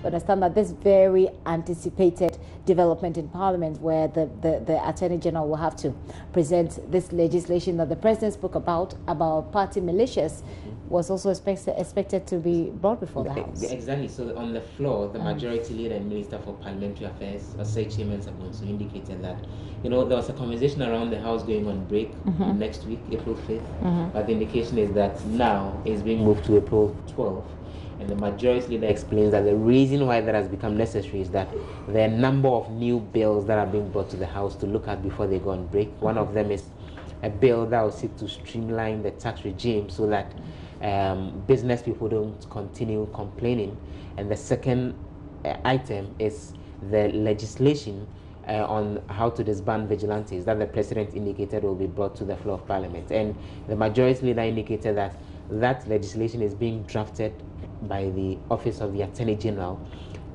We understand that this very anticipated development in Parliament, where the Attorney General will have to present this legislation that the President spoke about party militias, was also expected to be brought before the House. Exactly. So on the floor, the Majority Leader and Minister for Parliamentary Affairs, Osei Chairman also indicated that, there was a conversation around the House going on break next week, April 5th, but the indication is that now it's being moved to April 12th. And the Majority Leader explains that the reason why that has become necessary is that there are a number of new bills that are being brought to the House to look at before they go on break. One of them is a bill that will seek to streamline the tax regime so that business people don't continue complaining. And the second item is the legislation on how to disband vigilantes that the President indicated will be brought to the floor of Parliament. And the Majority Leader indicated that that legislation is being drafted by the Office of the Attorney General,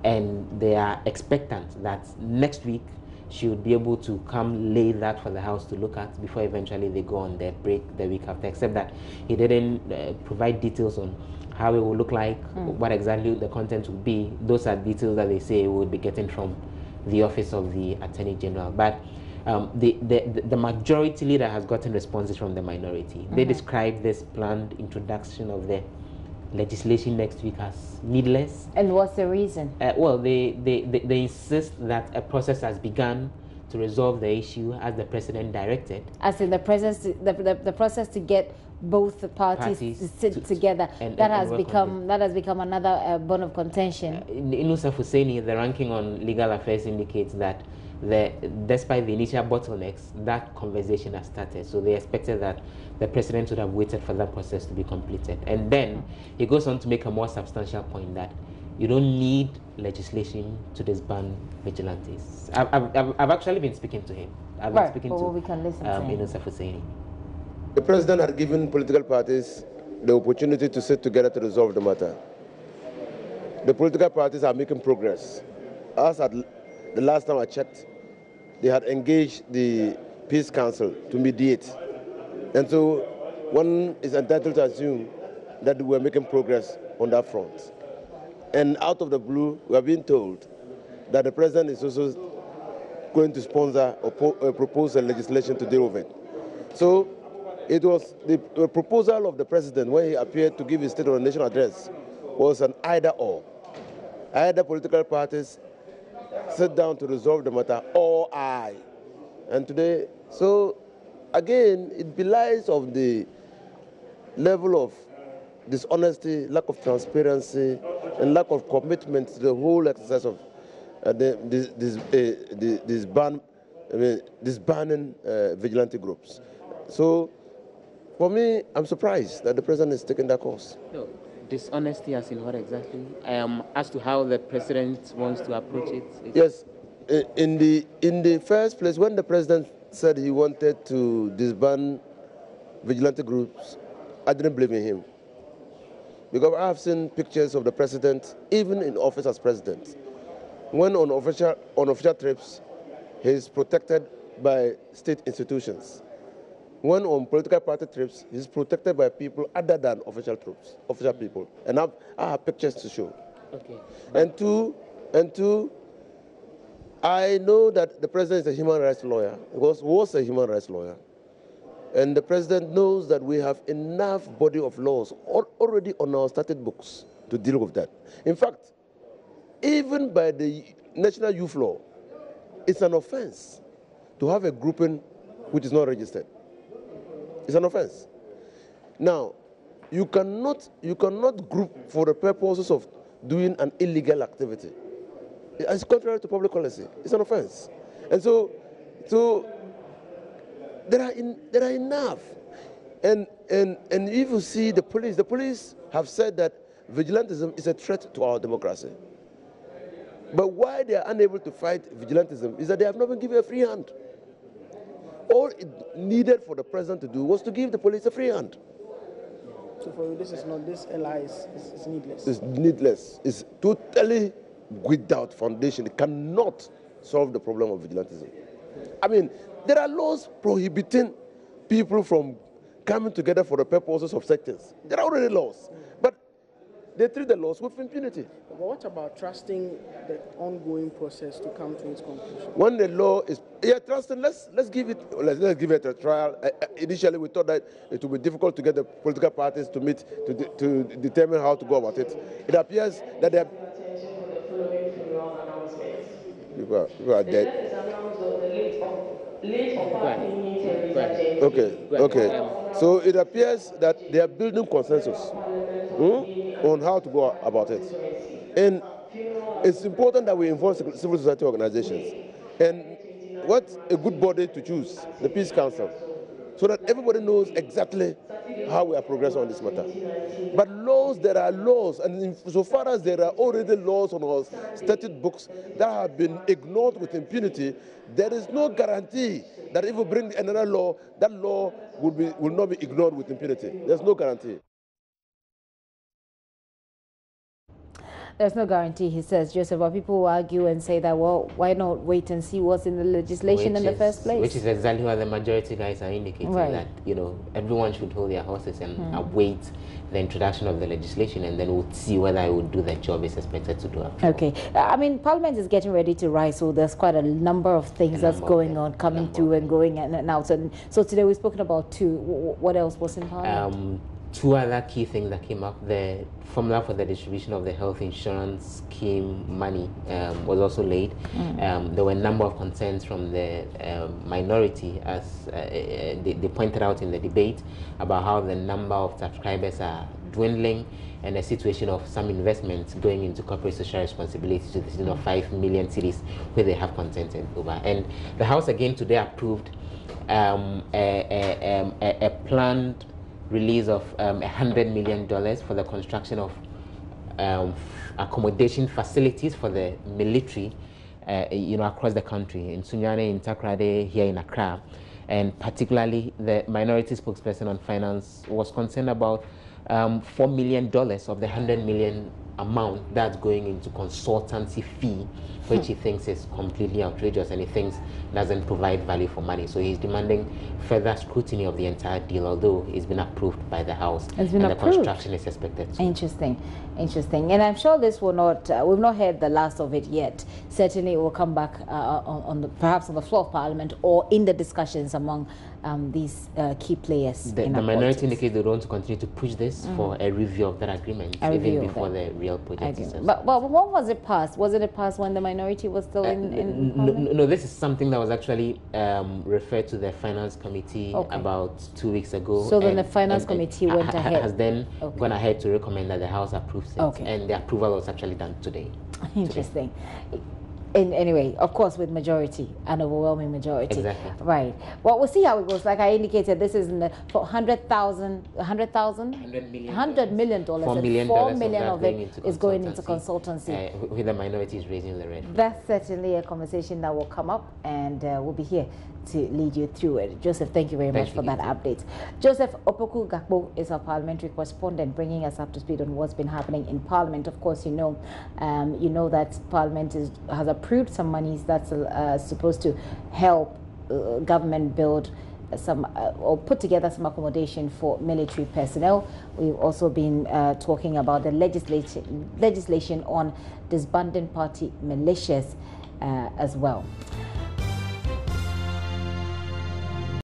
and they are expectant that next week she would be able to come lay that for the House to look at before eventually they go on their break the week after, except that he didn't provide details on how it will look like, what exactly the content will be. Those are details that they say we will be getting from the Office of the Attorney General. But the Majority Leader has gotten responses from the minority. They describe this planned introduction of the legislation next week as needless. And what's the reason? Well, they insist that a process has begun to resolve the issue as the President directed. As in the process to get both the parties to sit together, that has become another bone of contention. Inusaf Hussaini, the ranking on legal affairs, indicates that despite the initial bottlenecks, that conversation has started. So they expected that the President would have waited for that process to be completed. And then he goes on to make a more substantial point that you don't need legislation to disband vigilantes. I've actually been speaking to him. I've been speaking to Inusaf Hussaini. The President had given political parties the opportunity to sit together to resolve the matter. The political parties are making progress. As at the last time I checked, they had engaged the Peace Council to mediate. And so one is entitled to assume that we're making progress on that front. And out of the blue, we are being told that the President is also going to sponsor or propose a legislation to deal with it. So it was the proposal of the President when he appeared to give his State of the Nation address was an either-or. Either political parties sit down to resolve the matter, or I. And today, so again, it belies of the level of dishonesty, lack of transparency, and lack of commitment to the whole exercise of disbanding vigilante groups. So, for me, I'm surprised that the President is taking that course. No, dishonesty as in what exactly? As to how the President wants to approach it? Yes, in the first place, when the President said he wanted to disband vigilante groups, I didn't believe in him. Because I have seen pictures of the President, even in office as President. When on official trips, he is protected by state institutions. When on political party trips, he's protected by people other than official people. And I have pictures to show. Okay. And two, I know that the President is a human rights lawyer, was a human rights lawyer. And the President knows that we have enough body of laws already on our statute books to deal with that. In fact, even by the National Youth Law, it's an offense to have a grouping which is not registered. It's an offense. Now, you cannot group for the purposes of doing an illegal activity. It's contrary to public policy. It's an offense. And so there are enough. And if you see the police have said that vigilantism is a threat to our democracy. But why they are unable to fight vigilantism is that they have not been given a free hand. All it needed for the President to do was to give the police a free hand. So for you, this LI is needless? It's needless. It's totally without foundation. It cannot solve the problem of vigilantism. I mean, there are laws prohibiting people from coming together for the purposes of sectors. There are already laws. But they treat the laws with impunity. But what about trusting the ongoing process to come to its conclusion? When the law is trusting, let's give it a trial. Initially, we thought that it would be difficult to get the political parties to meet to determine how to go about it. It appears that they are. You are dead. Okay. So it appears that they are building consensus on how to go about it. And it's important that we involve civil society organizations. And what's a good body to choose? The Peace Council. So that everybody knows exactly how we are progressing on this matter. But laws, there are laws, and so far as there are already laws on our statute books that have been ignored with impunity, there is no guarantee that if we bring another law, that law will not be ignored with impunity. There's no guarantee. There's no guarantee, he says, Joseph, but people will argue and say that, well, why not wait and see what's in the legislation in the first place? Which is exactly what the majority guys are indicating, that, everyone should hold their horses and await the introduction of the legislation, and then we'll see whether it would do the job it's expected to do. Okay. I mean, Parliament is getting ready to rise, so there's quite a number of things that's going on, coming through and going in and out. So today we've spoken about two. What else was in Parliament? Two other key things that came up: the formula for the distribution of the health insurance scheme money was also laid. There were a number of concerns from the minority, as they pointed out in the debate, about how the number of subscribers are dwindling, and a situation of some investments going into corporate social responsibility to the tune of 5 million cedis, where they have consented over. And the House again today approved a planned release of $100 million for the construction of accommodation facilities for the military, across the country, in Sunyane, in Takrade, here in Accra. And particularly, the minority spokesperson on finance was concerned about $4 million of the $100 million amount that's going into consultancy fee, which he thinks is completely outrageous, and he thinks doesn't provide value for money. So he's demanding further scrutiny of the entire deal, although it's been approved by the House. It's been approved. The construction is expected to. Interesting. And I'm sure this will not, we've not heard the last of it yet. Certainly it will come back perhaps on the floor of Parliament or in the discussions among these key players. The minority indicate they want to continue to push this for a review of that agreement, even before the real project is. But when was it passed? Was it passed when the minority was still in Parliament? No, this is something that was actually referred to the Finance Committee about 2 weeks ago. So then the Finance Committee went ahead. Has then gone ahead to recommend that the House approves it. And the approval was actually done today. Interesting. Anyway, of course, with majority, an overwhelming majority. Exactly. Right. Well, we'll see how it goes. Like I indicated, this is for $100 million. $4 million of it is going into consultancy. With the minorities raising the red. That's certainly a conversation that will come up, and we'll be here to lead you through it. Joseph, thank you very much for that update. Joseph Opoku Gakpo is our parliamentary correspondent, bringing us up to speed on what's been happening in Parliament. Of course, you know that Parliament has approved some monies that's supposed to help government build some or put together some accommodation for military personnel. We've also been talking about the legislation on disbanding party militias as well.